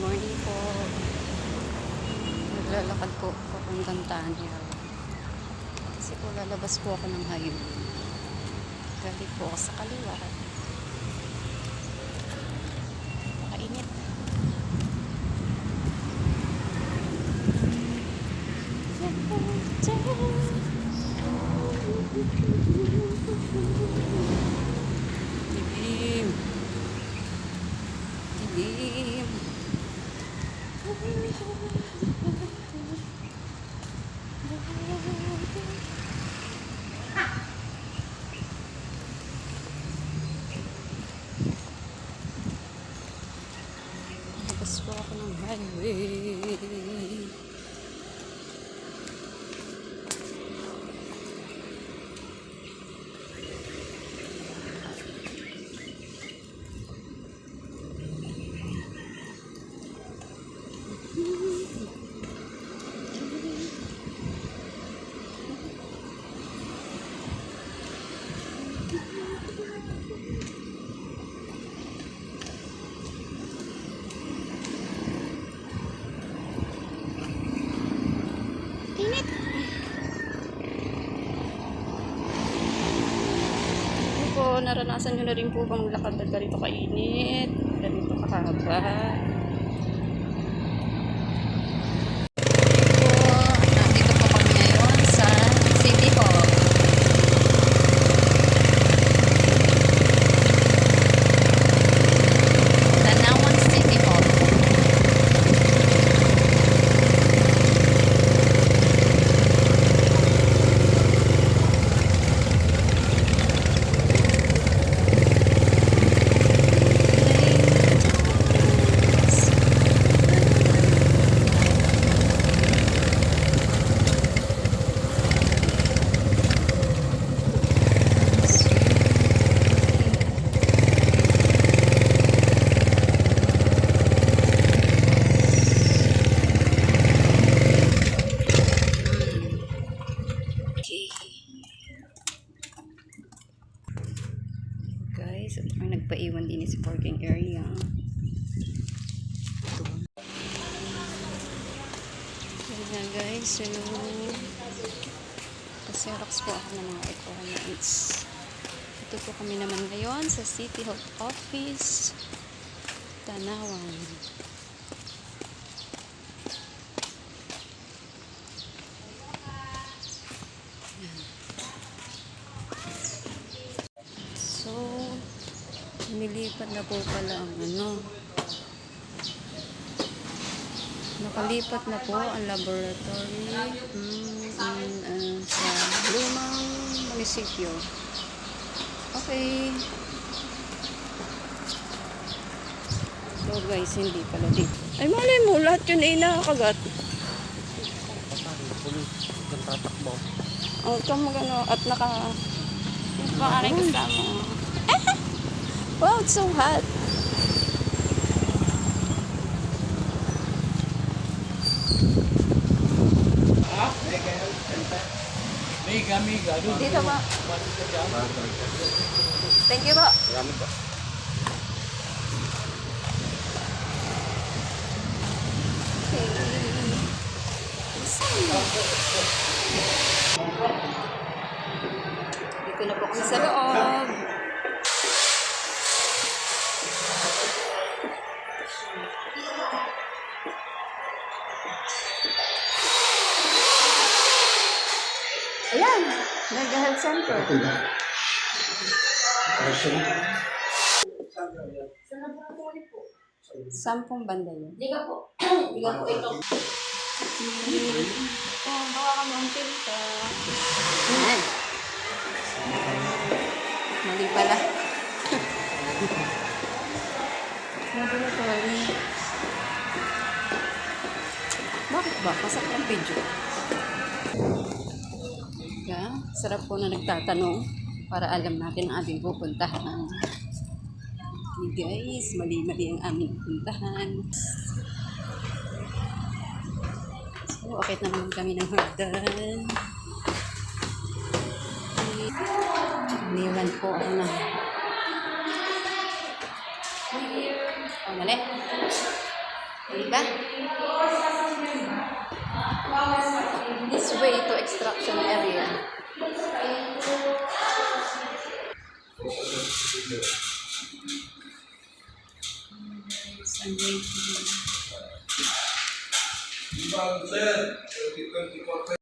Morning po. Naglalakad po papuntang Tanya. Kasi po lalabas po ako ng highway. Galing po ako sa kaliwa. Makainit. Dilim. Dilim. Labas po ako ng highway. Init. Ano po, naranasan nyo na rin po bang lakad na ganito kainit? Ganito kahaba? Nandito po kami ngayon sa City Hall. Tanawan City Hall. Guys, at may nagpaiwan din sa parking area. Ayan guys, so kasi-rox po ako ng mga requirements. Ito po kami naman ngayon sa City Hall Office, Tanawan. So, nilipat na po pala ang nakalipat na po ang laboratory sa lumang munisipyo. Okay. So guys, hindi pala dito. Ay malay mo, lahat yun ay nakakagat. Oh, ito magano at naka-aring kasama. Wow, it's so hot. Miga. Dito ba? Thank you po. Salamat po. Dito na po kami sa loob. Ayan, Mega Health Center. Sa laboratory po. Sampung banda yun. Diga po ito. Oh, baka kami ang tinta. Ayan. Mali pala. Laboratory. Bakit ba? Pasak ng video. Yeah, sarap po na nagtatanong para alam natin ang ating pupuntahan. Okay guys, mali-mali ang aming pupuntahan. So, akit na naman kami ng hagdan. Niwan po ako na. Oh, mali. Diba? This way to extraction area. Some way to